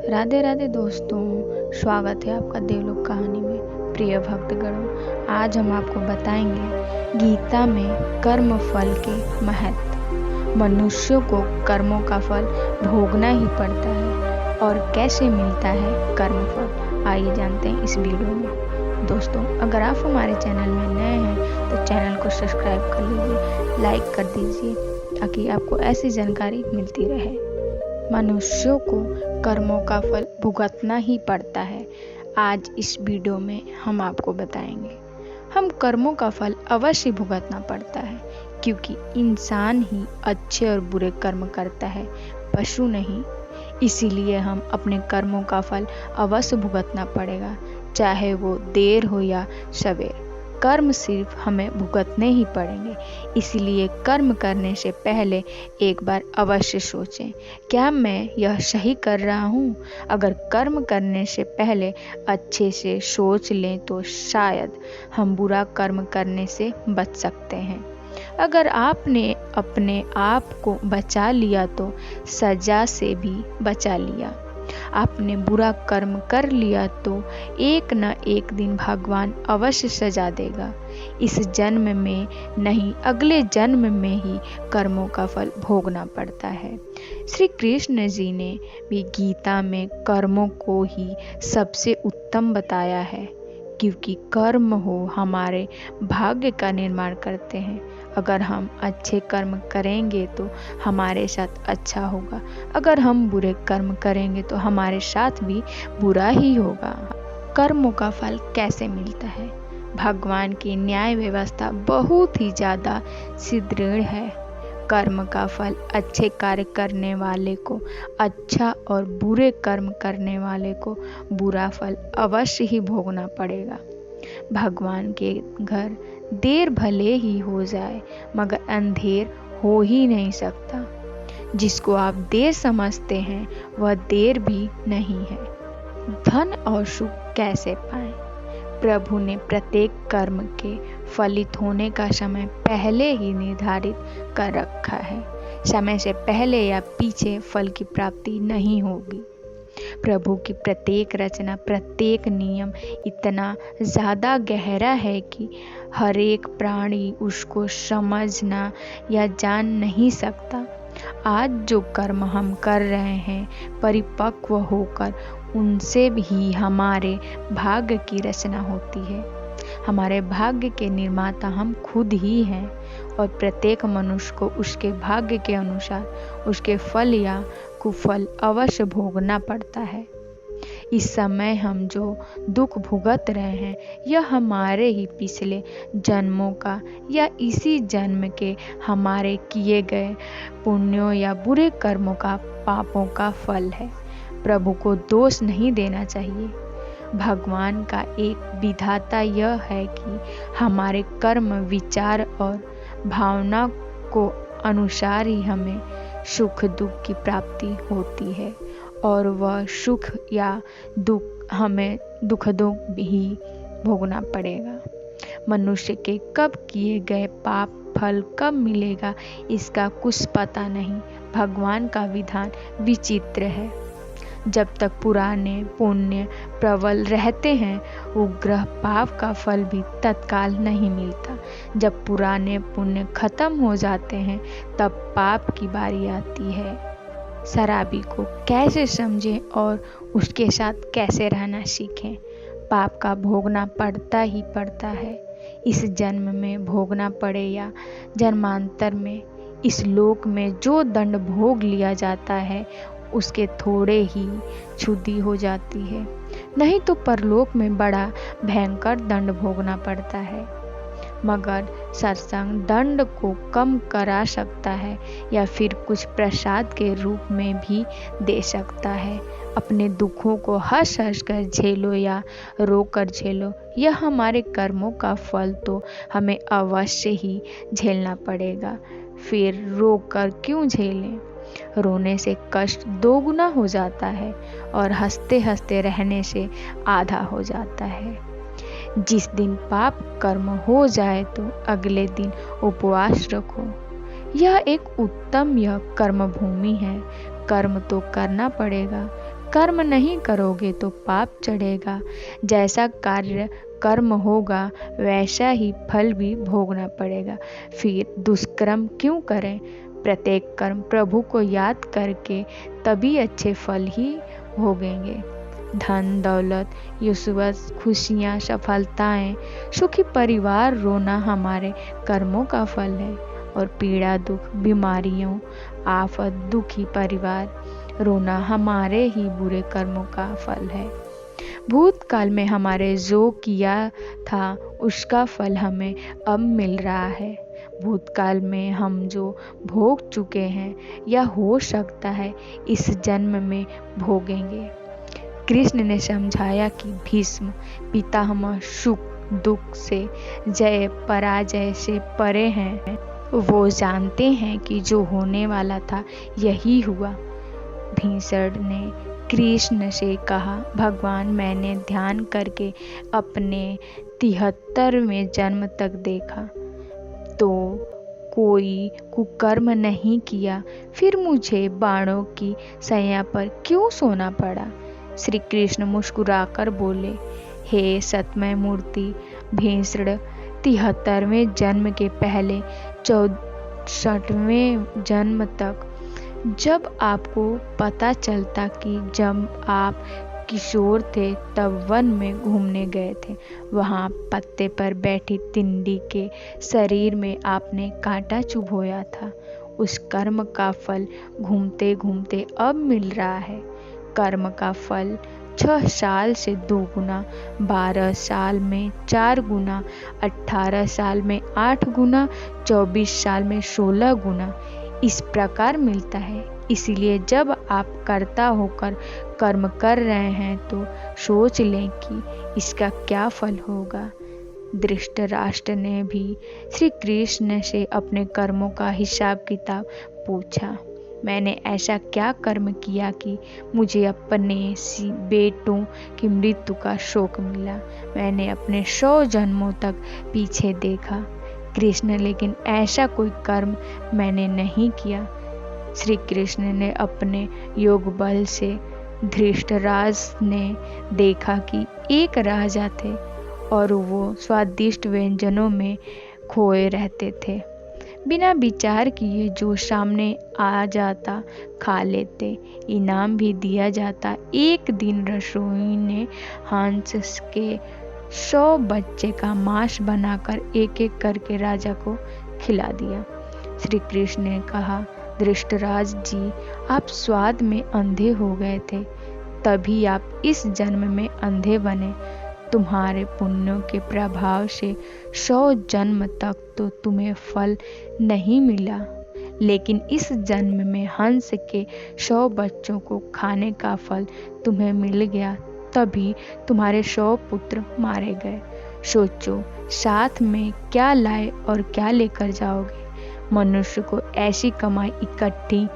राधे राधे दोस्तों, स्वागत है आपका देवलोक कहानी में। प्रिय भक्तगणों, आज हम आपको बताएंगे गीता में कर्म फल के महत्व। मनुष्यों को कर्मों का फल भोगना ही पड़ता है और कैसे मिलता है कर्म फल, आइए जानते हैं इस वीडियो में। दोस्तों, अगर आप हमारे चैनल में नए हैं तो चैनल को सब्सक्राइब कर लीजिए, लाइक कर दीजिए ताकि आपको ऐसी जानकारी मिलती रहे। मनुष्यों को कर्मों का फल भुगतना ही पड़ता है। आज इस वीडियो में हम आपको बताएंगे हम कर्मों का फल अवश्य भुगतना पड़ता है, क्योंकि इंसान ही अच्छे और बुरे कर्म करता है, पशु नहीं। इसीलिए हम अपने कर्मों का फल अवश्य भुगतना पड़ेगा, चाहे वो देर हो या सवेर। कर्म सिर्फ हमें भुगतने ही पड़ेंगे, इसलिए कर्म करने से पहले एक बार अवश्य सोचें, क्या मैं यह सही कर रहा हूँ? अगर कर्म करने से पहले अच्छे से सोच लें तो शायद हम बुरा कर्म करने से बच सकते हैं। अगर आपने अपने आप को बचा लिया तो सजा से भी बचा लिया। आपने बुरा कर्म कर लिया तो एक न एक दिन भगवान अवश्य सजा देगा। इस जन्म में नहीं, अगले जन्म में ही कर्मों का फल भोगना पड़ता है। श्री कृष्ण जी ने भी गीता में कर्मों को ही सबसे उत्तम बताया है, क्योंकि कर्म हो हमारे भाग्य का निर्माण करते हैं। अगर हम अच्छे कर्म करेंगे तो हमारे साथ अच्छा होगा, अगर हम बुरे कर्म करेंगे तो हमारे साथ भी बुरा ही होगा। कर्मों का फल कैसे मिलता है? भगवान की न्याय व्यवस्था बहुत ही ज़्यादा सुदृढ़ है। कर्म का फल अच्छे कार्य करने वाले को अच्छा और बुरे कर्म करने वाले को बुरा फल अवश्य ही भोगना पड़ेगा। भगवान के घर देर भले ही हो जाए, मगर अंधेर हो ही नहीं सकता। जिसको आप देर समझते हैं वह देर भी नहीं है। धन और सुख कैसे पाएं? प्रभु ने प्रत्येक कर्म के फलित होने का समय पहले ही निर्धारित कर रखा है। समय से पहले या पीछे फल की प्राप्ति नहीं होगी। प्रभु की प्रत्येक रचना, प्रत्येक नियम इतना ज़्यादा गहरा है कि हर एक प्राणी उसको समझना या जान नहीं सकता। आज जो कर्म हम कर रहे हैं, परिपक्व होकर उनसे भी हमारे भाग्य की रचना होती है। हमारे भाग्य के निर्माता हम खुद ही हैं और प्रत्येक मनुष्य को उसके भाग्य के अनुसार उसके फल या कुफल अवश्य भोगना पड़ता है। इस समय हम जो दुख भुगत रहे हैं, यह हमारे ही पिछले जन्मों का या इसी जन्म के हमारे किए गए पुण्यों या बुरे कर्मों का, पापों का फल है। प्रभु को दोष नहीं देना चाहिए। भगवान का एक विधाता यह है कि हमारे कर्म, विचार और भावना को अनुसार ही हमें सुख दुख की प्राप्ति होती है, और वह सुख या दुख हमें दुखों भी भोगना पड़ेगा। मनुष्य के कब किए गए पाप फल कब मिलेगा, इसका कुछ पता नहीं। भगवान का विधान विचित्र है। जब तक पुराने पुण्य प्रबल रहते हैं, उग्र पाप का फल भी तत्काल नहीं मिलता। जब पुराने पुण्य खत्म हो जाते हैं, तब पाप की बारी आती है। शराबी को कैसे समझें और उसके साथ कैसे रहना सीखें? पाप का भोगना पड़ता ही पड़ता है। इस जन्म में भोगना पड़े या जन्मांतर में, इस लोक में जो दंड भोग लिया जाता है उसके थोड़े ही क्षुधि हो जाती है, नहीं तो परलोक में बड़ा भयंकर दंड भोगना पड़ता है। मगर सत्संग दंड को कम करा सकता है या फिर कुछ प्रसाद के रूप में भी दे सकता है। अपने दुखों को हंस हंस कर झेलो या रो कर झेलो, यह हमारे कर्मों का फल तो हमें अवश्य ही झेलना पड़ेगा। फिर रो कर क्यों झेलें? रोने से कष्ट दोगुना हो जाता है और हंसते हंसते रहने से आधा हो जाता है। जिस दिन पाप कर्म हो जाए तो अगले दिन उपवास रखो। यह एक उत्तम कर्म भूमि है। कर्म तो करना पड़ेगा। कर्म नहीं करोगे तो पाप चढ़ेगा। जैसा कार्य कर्म होगा वैसा ही फल भी भोगना पड़ेगा। फिर दुष्कर्म क्यों करें? प्रत्येक कर्म प्रभु को याद करके तभी अच्छे फल ही भोगेंगे। धन दौलत, यशोवत, खुशियाँ, सफलताएं, सुखी परिवार रोना हमारे कर्मों का फल है। और पीड़ा, दुख, बीमारियों, आफत, दुखी परिवार रोना हमारे ही बुरे कर्मों का फल है। भूतकाल में हमारे जो किया था उसका फल हमें अब मिल रहा है। भूतकाल में हम जो भोग चुके हैं या हो सकता है इस जन्म में भोगेंगे। कृष्ण ने समझाया कि भीष्म पितामह सुख दुख से, जय पराजय से परे हैं। वो जानते हैं कि जो होने वाला था यही हुआ। भीष्म ने कृष्ण से कहा, भगवान मैंने ध्यान करके अपने 73वें जन्म तक देखा तो कोई कुकर्म नहीं किया, फिर मुझे बाणों की सैया पर क्यों सोना पड़ा? श्री कृष्ण मुस्कुराकर बोले, हे सतमय मूर्ति भीष्म, 73वें जन्म के पहले 64वें जन्म तक जब आपको पता चलता कि जब आप किशोर थे तब वन में घूमने गए थे, वहाँ पत्ते पर बैठी तिंडी के शरीर में आपने कांटा चुभोया था। उस कर्म का फल घूमते घूमते अब मिल रहा है। कर्म का फल 6 साल से 2 गुना, 12 साल में 4 गुना, 18 साल में 8 गुना, 24 साल में 16 गुना इस प्रकार मिलता है। इसलिए जब आप कर्ता होकर कर्म कर रहे हैं तो सोच लें कि इसका क्या फल होगा। धृतराष्ट्र ने भी श्री कृष्ण से अपने कर्मों का हिसाब किताब पूछा। मैंने ऐसा क्या कर्म किया कि मुझे अपने बेटों की मृत्यु का शोक मिला? मैंने अपने 100 जन्मों तक पीछे देखा कृष्ण, लेकिन ऐसा कोई कर्म मैंने नहीं किया। श्री कृष्ण ने अपने योग बल से धृतराष्ट्र ने देखा कि एक राजा थे और वो स्वादिष्ट व्यंजनों में खोए रहते थे। बिना विचार किए जो सामने आ जाता खा लेते, इनाम भी दिया जाता। एक दिन रसोई ने हंस के 100 बच्चे का मांस बनाकर एक एक करके राजा को खिला दिया। श्री कृष्ण ने कहा, धृतराष्ट्र जी, आप स्वाद में अंधे हो गए थे, तभी आप इस जन्म में अंधे बने। तुम्हारे पुण्यों के प्रभाव से 100 जन्म तक तो तुम्हें फल नहीं मिला, लेकिन इस जन्म में हंस के 100 बच्चों को खाने का फल तुम्हें मिल गया, तभी तुम्हारे 100 पुत्र मारे गए। सोचो, साथ में क्या लाए और क्या लेकर जाओगे। मनुष्य को ऐसी कमाई इकट्ठी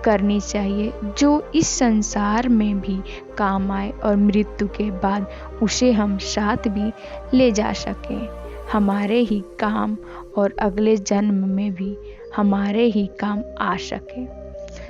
करनी चाहिए जो इस संसार में भी काम आए और मृत्यु के बाद उसे हम साथ भी ले जा सकें। हमारे ही काम और अगले जन्म में भी हमारे ही काम आ सके।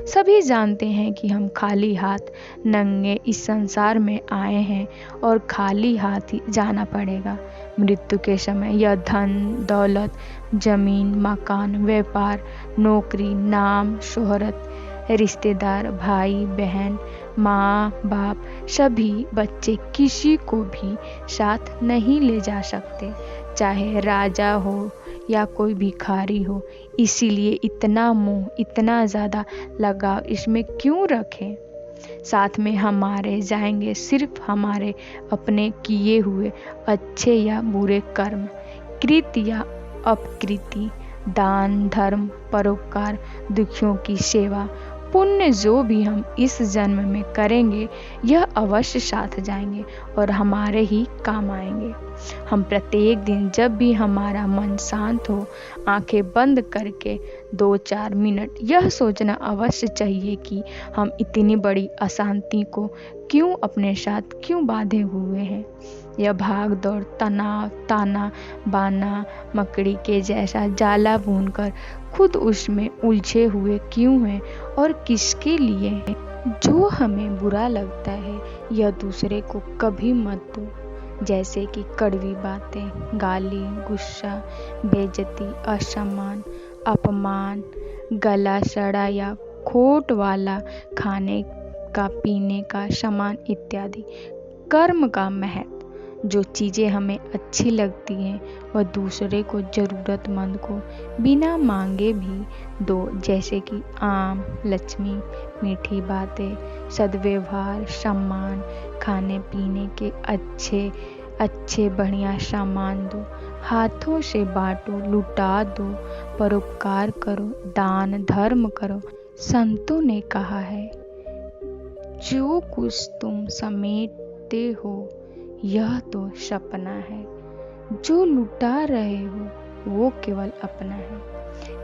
सभी जानते हैं कि हम खाली हाथ नंगे इस संसार में आए हैं और खाली हाथ ही जाना पड़ेगा। मृत्यु के समय यह धन दौलत, जमीन, मकान, व्यापार, नौकरी, नाम, शोहरत, रिश्तेदार, भाई बहन, माँ बाप, सभी बच्चे किसी को भी साथ नहीं ले जा सकते, चाहे राजा हो या कोई भिखारी हो। इसीलिए इतना मोह, इतना ज़्यादा लगाव इसमें क्यों रखें। साथ में हमारे जाएंगे सिर्फ हमारे अपने किए हुए अच्छे या बुरे कर्म, कृत या अपकृति, दान धर्म, परोपकार, दुखियों की सेवा, पुण्य जो भी हम इस जन्म में करेंगे यह अवश्य साथ जाएंगे और हमारे ही काम आएंगे। हम प्रत्येक दिन जब भी हमारा मन शांत हो, आंखें बंद करके 2-4 मिनट यह सोचना अवश्य चाहिए कि हम इतनी बड़ी अशांति को क्यों अपने साथ क्यों बांधे हुए हैं। यह भाग दौड़, तनाव, ताना बाना मकड़ी के जैसा जाला बुनकर खुद उसमें उलझे हुए क्यों हैं और किसके लिए हैं। जो हमें बुरा लगता है यह दूसरे को कभी मत दो, जैसे कि कड़वी बातें, गाली, गुस्सा, बेइज्जती, असम्मान, अपमान, गला सड़ा या खोट वाला खाने का, पीने का सामान इत्यादि। कर्म का महत्व। जो चीज़ें हमें अच्छी लगती हैं वह दूसरे को, ज़रूरतमंद को बिना मांगे भी दो, जैसे कि आम, लक्ष्मी, मीठी बातें, सद्व्यवहार, सम्मान, खाने पीने के अच्छे अच्छे बढ़िया सामान दो, हाथों से बांटो, लुटा दो, परोपकार करो, दान धर्म करो। संतों ने कहा है, जो कुछ तुम समेटते हो यह तो सपना है, जो लुटा रहे हो वो केवल अपना है।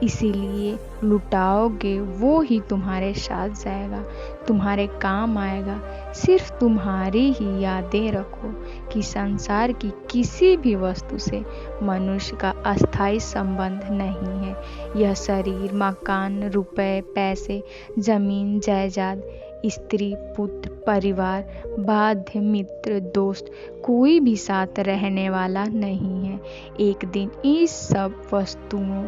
इसीलिए लुटाओगे वो ही तुम्हारे साथ जाएगा, तुम्हारे काम आएगा। सिर्फ तुम्हारी ही यादें रखो कि संसार की किसी भी वस्तु से मनुष्य का अस्थायी संबंध नहीं है। यह शरीर, मकान, रुपए, पैसे, जमीन जायदाद, स्त्री, पुत्र, परिवार, बाध्य, मित्र, दोस्त कोई भी साथ रहने वाला नहीं है। एक दिन इस सब वस्तुओं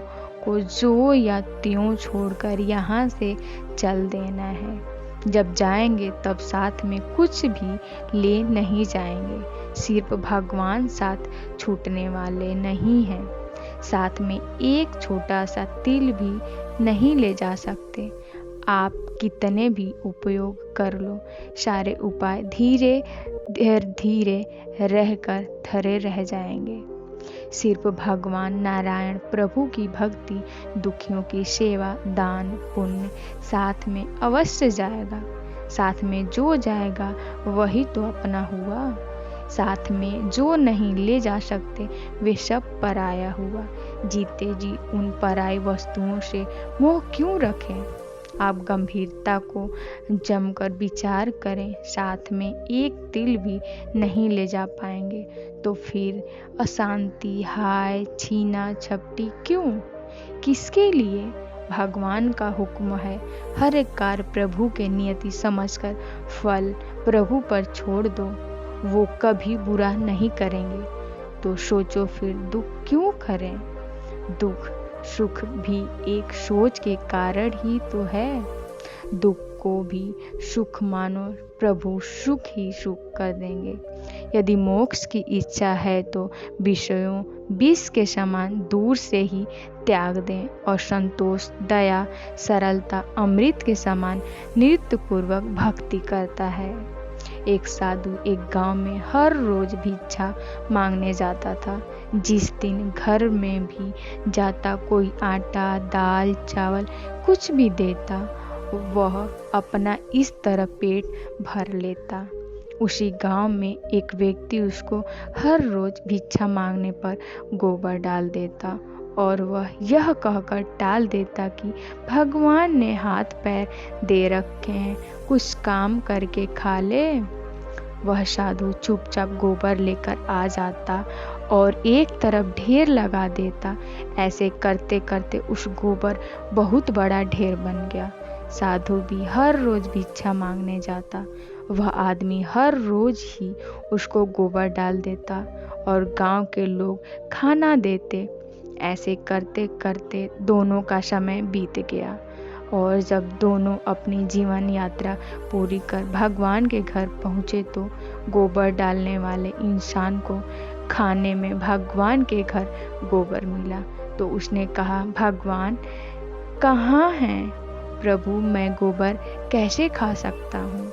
को जो या त्यों छोड़कर यहाँ से चल देना है। जब जाएंगे तब साथ में कुछ भी ले नहीं जाएंगे। सिर्फ भगवान साथ छूटने वाले नहीं हैं। साथ में एक छोटा सा तिल भी नहीं ले जा सकते। आप कितने भी उपयोग कर लो, सारे उपाय धीरे धीरे रहकर धरे रह जाएंगे। सिर्फ भगवान नारायण प्रभु की भक्ति, दुखियों की सेवा, दान पुण्य साथ में अवश्य जाएगा। साथ में जो जाएगा वही तो अपना हुआ। साथ में जो नहीं ले जा सकते वे सब पराया हुआ। जीते जी उन पराई वस्तुओं से मोह क्यों रखें? आप गंभीरता को जमकर विचार करें। साथ में एक तिल भी नहीं ले जा पाएंगे तो फिर अशांति, हाय, छीना झपटी क्यों? किसके लिए? भगवान का हुक्म है, हर एक कार्य प्रभु के नियति समझकर फल प्रभु पर छोड़ दो। वो कभी बुरा नहीं करेंगे। तो सोचो फिर दुख क्यों करें? दुख सुख भी एक सोच के कारण ही तो है। दुख को भी सुख मानो, प्रभु सुख ही सुख कर देंगे। यदि मोक्ष की इच्छा है तो विषयों विष के समान दूर से ही त्याग दें और संतोष, दया, सरलता अमृत के समान नृत्य पूर्वक भक्ति करता है। एक साधु एक गांव में हर रोज भिक्षा मांगने जाता था। जिस दिन घर में भी जाता कोई आटा, दाल, चावल कुछ भी देता, वह अपना इस तरह पेट भर लेता। उसी गांव में एक व्यक्ति उसको हर रोज भिक्षा मांगने पर गोबर डाल देता और वह यह कहकर टाल देता कि भगवान ने हाथ पैर दे रखे हैं, कुछ काम करके खा ले। वह साधु चुपचाप गोबर लेकर आ जाता और एक तरफ ढेर लगा देता। ऐसे करते करते उस गोबर बहुत बड़ा ढेर बन गया। साधु भी हर रोज भिक्षा मांगने जाता। वह आदमी हर रोज ही उसको गोबर डाल देता और गांव के लोग खाना देते। ऐसे करते करते दोनों का समय बीत गया और जब दोनों अपनी जीवन यात्रा पूरी कर भगवान के घर पहुँचे तो गोबर डालने वाले इंसान को खाने में भगवान के घर गोबर मिला। तो उसने कहा, भगवान कहाँ हैं? प्रभु, मैं गोबर कैसे खा सकता हूँ?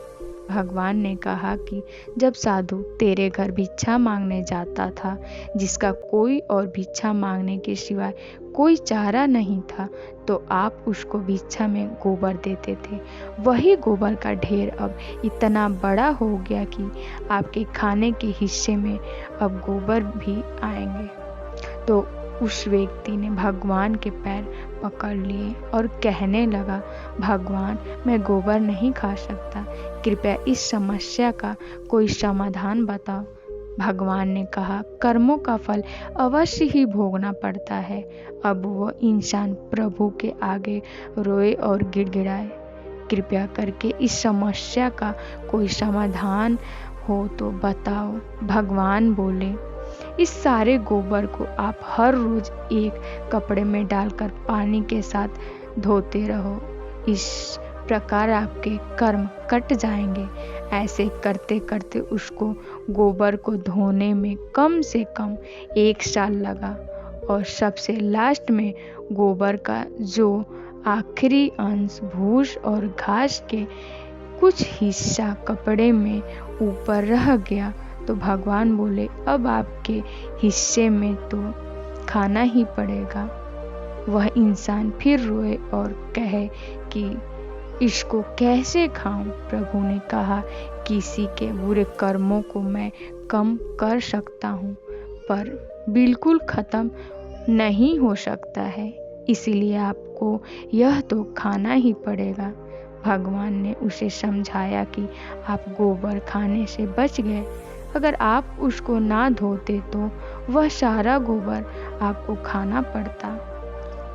भगवान ने कहा कि जब साधु तेरे घर भिक्षा मांगने जाता था, जिसका कोई और भिक्षा मांगने के सिवाय कोई चारा नहीं था, तो आप उसको भिक्षा में गोबर देते थे। वही गोबर का ढेर अब इतना बड़ा हो गया कि आपके खाने के हिस्से में अब गोबर भी आएंगे। तो उस व्यक्ति ने भगवान के पैर पकड़ लिए और कहने लगा, भगवान, मैं गोबर नहीं खा सकता, कृपया इस समस्या का कोई समाधान बताओ। भगवान ने कहा, कर्मों का फल अवश्य ही भोगना पड़ता है। अब वो इंसान प्रभु के आगे रोए और गिड़गिड़ाए, कृपया करके इस समस्या का कोई समाधान हो तो बताओ। भगवान बोले, इस सारे गोबर को आप हर रोज एक कपड़े में डालकर पानी के साथ धोते रहो। इस प्रकार आपके कर्म कट जाएंगे। ऐसे करते करते उसको गोबर को धोने में कम से कम 1 साल लगा और सबसे लास्ट में गोबर का जो आखिरी अंश भूस और घास के कुछ हिस्सा कपड़े में ऊपर रह गया तो भगवान बोले, अब आपके हिस्से में तो खाना ही पड़ेगा। वह इंसान फिर रोए और कहे कि इसको कैसे खाऊं। प्रभु ने कहा, किसी के बुरे कर्मों को मैं कम कर सकता हूँ पर बिल्कुल खत्म नहीं हो सकता है, इसीलिए आपको यह तो खाना ही पड़ेगा। भगवान ने उसे समझाया कि आप गोबर खाने से बच गए। अगर आप उसको ना धोते तो वह सारा गोबर आपको खाना पड़ता।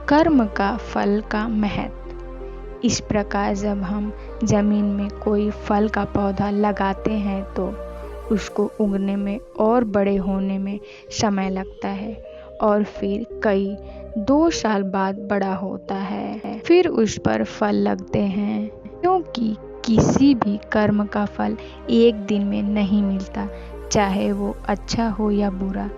कर्म का फल का महत्व। इस प्रकार जब हम जमीन में कोई फल का पौधा लगाते हैं तो उसको उगने में और बड़े होने में समय लगता है और फिर कई 2 साल बाद बड़ा होता है। फिर उस पर फल लगते हैं, क्योंकि किसी भी कर्म का फल एक दिन में नहीं मिलता, चाहे वो अच्छा हो या बुरा।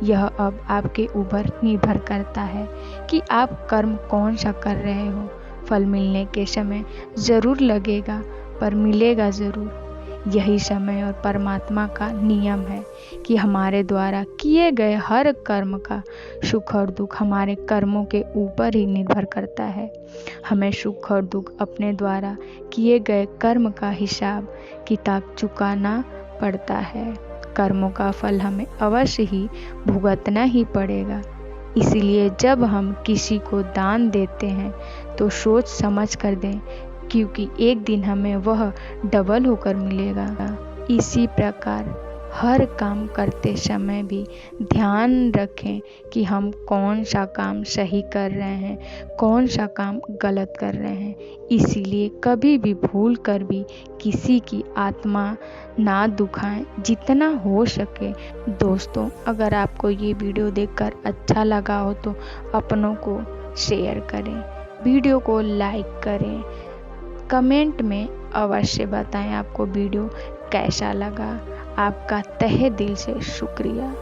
यह अब आपके ऊपर निर्भर करता है कि आप कर्म कौन सा कर रहे हो। फल मिलने के समय जरूर लगेगा पर मिलेगा जरूर। यही समय और परमात्मा का नियम है कि हमारे द्वारा किए गए हर कर्म का सुख और दुख हमारे कर्मों के ऊपर ही निर्भर करता है। हमें सुख और दुख अपने द्वारा किए गए कर्म का हिसाब किताब चुकाना पड़ता है। कर्मों का फल हमें अवश्य ही भुगतना ही पड़ेगा। इसीलिए जब हम किसी को दान देते हैं तो सोच समझ कर दें, क्योंकि एक दिन हमें वह डबल होकर मिलेगा। इसी प्रकार हर काम करते समय भी ध्यान रखें कि हम कौन सा काम सही कर रहे हैं, कौन सा काम गलत कर रहे हैं। इसीलिए कभी भी भूल कर भी किसी की आत्मा ना दुखाएं, जितना हो सके। दोस्तों, अगर आपको ये वीडियो देखकर अच्छा लगा हो तो अपनों को शेयर करें, वीडियो को लाइक करें, कमेंट में अवश्य बताएं आपको वीडियो कैसा लगा। आपका तहे दिल से शुक्रिया।